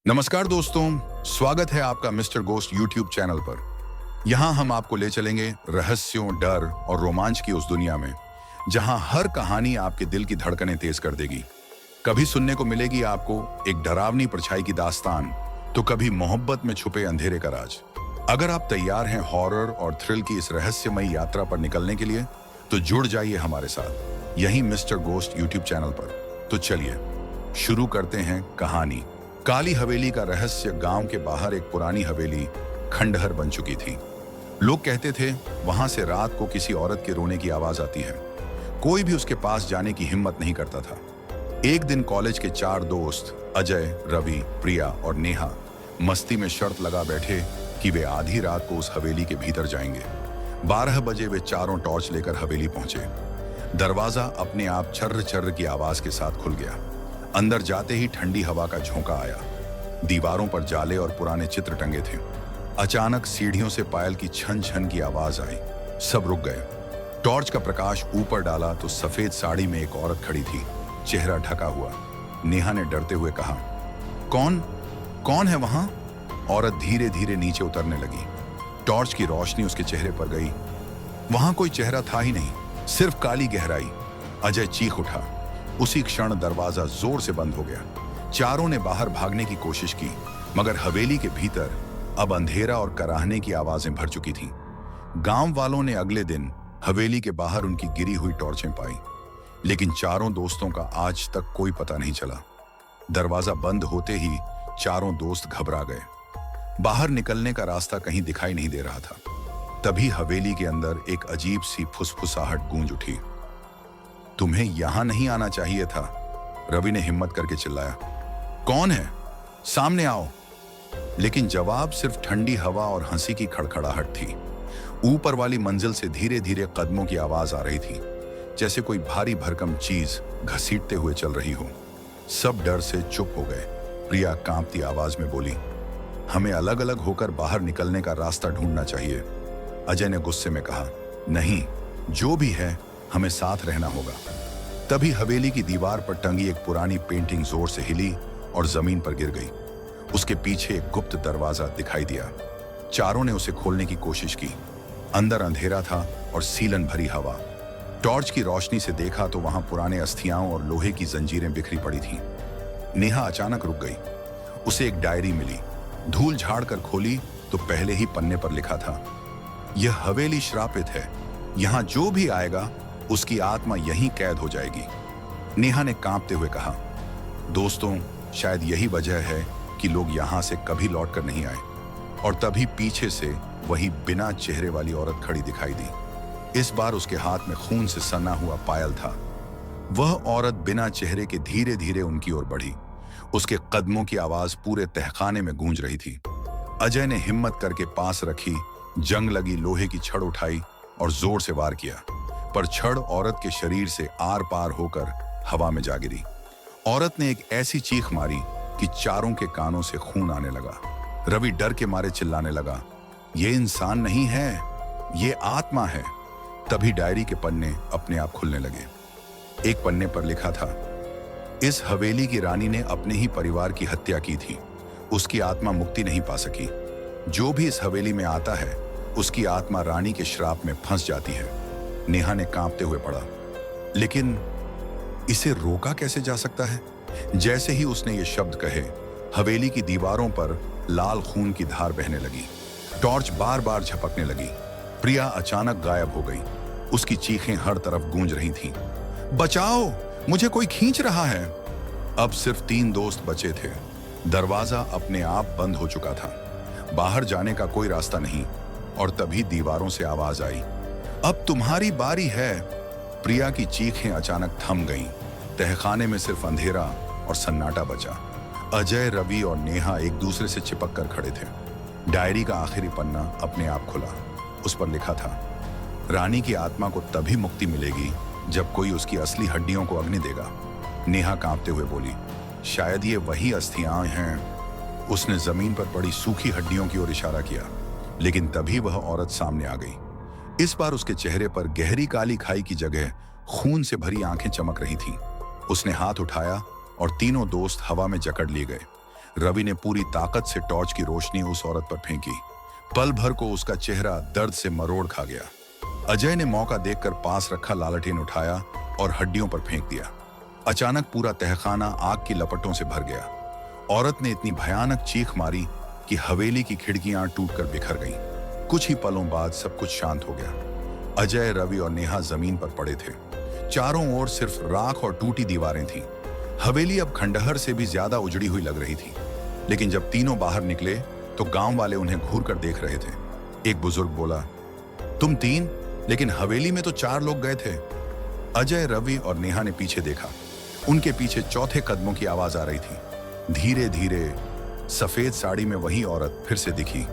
नमस्कार दोस्तों, स्वागत है आपका मिस्टर गोस्ट यूट्यूब चैनल पर। यहाँ हम आपको ले चलेंगे रहस्यों, डर और रोमांच की उस दुनिया में जहाँ हर कहानी आपके दिल की धड़कनें तेज कर देगी। कभी सुनने को मिलेगी आपको एक डरावनी परछाई की दास्तान, तो कभी मोहब्बत में छुपे अंधेरे का राज। अगर आप तैयार हैं हॉरर और थ्रिल की इस रहस्यमयी यात्रा पर निकलने के लिए, तो जुड़ जाइए हमारे साथ यही मिस्टर गोस्ट यूट्यूब चैनल पर। तो चलिए शुरू करते हैं कहानी। काली हवेली का रहस्य। गांव के बाहर एक पुरानी हवेली खंडहर बन चुकी थी। लोग कहते थे वहां से रात को किसी औरत के रोने की आवाज आती है। कोई भी उसके पास जाने की हिम्मत नहीं करता था। एक दिन कॉलेज के 4 दोस्त अजय, रवि, प्रिया और नेहा मस्ती में शर्त लगा बैठे कि वे आधी रात को उस हवेली के भीतर जाएंगे। 12 बजे वे चारों टॉर्च लेकर हवेली पहुंचे। दरवाजा अपने आप छर्र छर्र की आवाज के साथ खुल गया। अंदर जाते ही ठंडी हवा का झोंका आया। दीवारों पर जाले और पुराने चित्र टंगे थे। अचानक सीढ़ियों से पायल की छन छन की आवाज आई। सब रुक गए। टॉर्च का प्रकाश ऊपर डाला तो सफेद साड़ी में एक औरत खड़ी थी, चेहरा ढका हुआ। नेहा ने डरते हुए कहा, कौन कौन है वहां? औरत धीरे धीरे नीचे उतरने लगी। टॉर्च की रोशनी उसके चेहरे पर गई। वहां कोई चेहरा था ही नहीं, सिर्फ काली गहराई। अजय चीख उठा। उसी क्षण दरवाजा जोर से बंद हो गया। चारों ने बाहर भागने की कोशिश की, मगर हवेली के भीतर अब अंधेरा और कराहने की आवाजें भर चुकी थीं। गांव वालों ने अगले दिन हवेली के बाहर उनकी गिरी हुई टॉर्चें पाई, लेकिन चारों दोस्तों का आज तक कोई पता नहीं चला। दरवाजा बंद होते ही चारों दोस्त घबरा गए। बाहर निकलने का रास्ता कहीं दिखाई नहीं दे रहा था। तभी हवेली के अंदर एक अजीब सी फुसफुसाहट गूंज उठी। तुम्हें यहां नहीं आना चाहिए था, रवि ने हिम्मत करके चिल्लाया। कौन है? सामने आओ। लेकिन जवाब सिर्फ ठंडी हवा और हंसी की खड़खड़ाहट थी। ऊपर वाली मंजिल से धीरे धीरे कदमों की आवाज आ रही थी, जैसे कोई भारी भरकम चीज घसीटते हुए चल रही हो। सब डर से चुप हो गए। प्रिया कांपती आवाज में बोली, हमें अलग अलग होकर बाहर निकलने का रास्ता ढूंढना चाहिए। अजय ने गुस्से में कहा, नहीं, जो भी है हमें साथ रहना होगा। तभी हवेली की दीवार पर टंगी एक पुरानी पेंटिंग जोर से हिली और जमीन पर गिर गई। उसके पीछे एक गुप्त दरवाजा दिखाई दिया। चारों ने उसे खोलने की कोशिश की। अंदर अंधेरा था और सीलन भरी हवा। टॉर्च की रोशनी से देखा तो वहां पुराने अस्थियां और लोहे की जंजीरें बिखरी पड़ी थीं। नेहा अचानक रुक गई। उसे एक डायरी मिली। धूल झाड़ कर खोली तो पहले ही पन्ने पर लिखा था, यह हवेली श्रापित है, यहां जो भी आएगा उसकी आत्मा यहीं कैद हो जाएगी। नेहा ने कांपते हुए कहा, दोस्तों, शायद यही वजह है कि लोग यहां से कभी लौटकर नहीं आए। और तभी पीछे से वही बिना चेहरे वाली औरत खड़ी दिखाई दी। इस बार उसके हाथ में खून से सना हुआ पायल था। वह औरत बिना चेहरे के धीरे धीरे उनकी ओर बढ़ी। उसके कदमों की आवाज पूरे तहखाने में गूंज रही थी। अजय ने हिम्मत करके पास रखी जंग लगी लोहे की छड़ उठाई और जोर से वार किया, पर छड़ औरत के शरीर से आर पार होकर हवा में जा गिरी। औरत ने एक ऐसी चीख मारी कि चारों के कानों से खून आने लगा। रवि डर के मारे चिल्लाने लगा, ये इंसान नहीं है, ये आत्मा है। तभी डायरी के पन्ने अपने आप खुलने लगे। एक पन्ने पर लिखा था, इस हवेली की रानी ने अपने ही परिवार की हत्या की थी। उसकी आत्मा मुक्ति नहीं पा सकी। जो भी इस हवेली में आता है उसकी आत्मा रानी के श्राप में फंस जाती है। नेहा ने कांपते हुए पढ़ा, लेकिन इसे रोका कैसे जा सकता है? जैसे ही उसने ये शब्द कहे, हवेली की दीवारों पर लाल खून की धार बहने लगी। टॉर्च बार बार झपकने लगी। प्रिया अचानक गायब हो गई। उसकी चीखें हर तरफ गूंज रही थीं। बचाओ, मुझे कोई खींच रहा है। अब सिर्फ 3 दोस्त बचे थे। दरवाजा अपने आप बंद हो चुका था। बाहर जाने का कोई रास्ता नहीं। और तभी दीवारों से आवाज आई, अब तुम्हारी बारी है। प्रिया की चीखें अचानक थम गईं। तहखाने में सिर्फ अंधेरा और सन्नाटा बचा। अजय, रवि और नेहा एक दूसरे से चिपक कर खड़े थे। डायरी का आखिरी पन्ना अपने आप खुला। उस पर लिखा था, रानी की आत्मा को तभी मुक्ति मिलेगी जब कोई उसकी असली हड्डियों को अग्नि देगा। नेहा कांपते हुए बोली, शायद ये वही अस्थियां हैं। उसने जमीन पर पड़ी सूखी हड्डियों की ओर इशारा किया, लेकिन तभी वह औरत सामने आ गई। इस बार उसके चेहरे पर गहरी काली खाई की जगह खून से भरी आंखें चमक रही थीं। उसने हाथ उठाया और तीनों दोस्त हवा में जकड़ लिए गए। रवि ने पूरी ताकत से टॉर्च की रोशनी उस औरत पर फेंकी। पल भर को उसका चेहरा दर्द से मरोड़ खा गया। अजय ने मौका देखकर पास रखा लालटेन उठाया और हड्डियों पर फेंक दिया। अचानक पूरा तहखाना आग की लपटों से भर गया। औरत ने इतनी भयानक चीख मारी कि हवेली की खिड़कियां टूटकर बिखर गईं। कुछ ही पलों बाद सब कुछ शांत हो गया। अजय, रवि और नेहा जमीन पर पड़े थे। चारों ओर सिर्फ राख और टूटी दीवारें थीं। हवेली अब खंडहर से भी ज्यादा उजड़ी हुई लग रही थी। लेकिन जब तीनों बाहर निकले तो गांव वाले उन्हें घूर कर देख रहे थे। एक बुजुर्ग बोला, तुम तीन, लेकिन हवेली में तो 4 लोग गए थे। अजय, रवि और नेहा ने पीछे देखा। उनके पीछे चौथे कदमों की आवाज आ रही थी। धीरे धीरे सफेद साड़ी में वही औरत फिर से दिखी।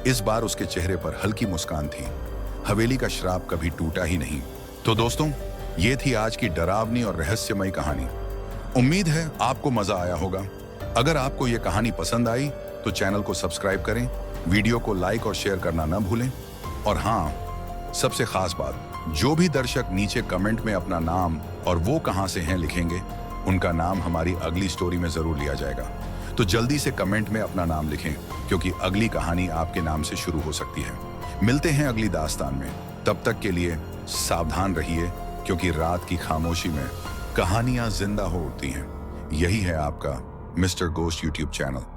इस बार उसके चेहरे पर हल्की मुस्कान थी। हवेली का श्राप कभी टूटा ही नहीं। तो दोस्तों, ये थी आज की डरावनी और रहस्यमयी कहानी। उम्मीद है आपको मजा आया होगा। अगर आपको ये कहानी पसंद आई तो चैनल को सब्सक्राइब करें, वीडियो को लाइक और शेयर करना न भूलें। और हाँ, सबसे खास बात, जो भी दर्शक नीचे कमेंट में अपना नाम और वो कहां से हैं लिखेंगे, उनका नाम हमारी अगली स्टोरी में जरूर लिया जाएगा। तो जल्दी से कमेंट में अपना नाम लिखें, क्योंकि अगली कहानी आपके नाम से शुरू हो सकती है। मिलते हैं अगली दास्तान में। तब तक के लिए सावधान रहिए, क्योंकि रात की खामोशी में कहानियां जिंदा हो उठती हैं। यही है आपका मिस्टर गोस्ट यूट्यूब चैनल।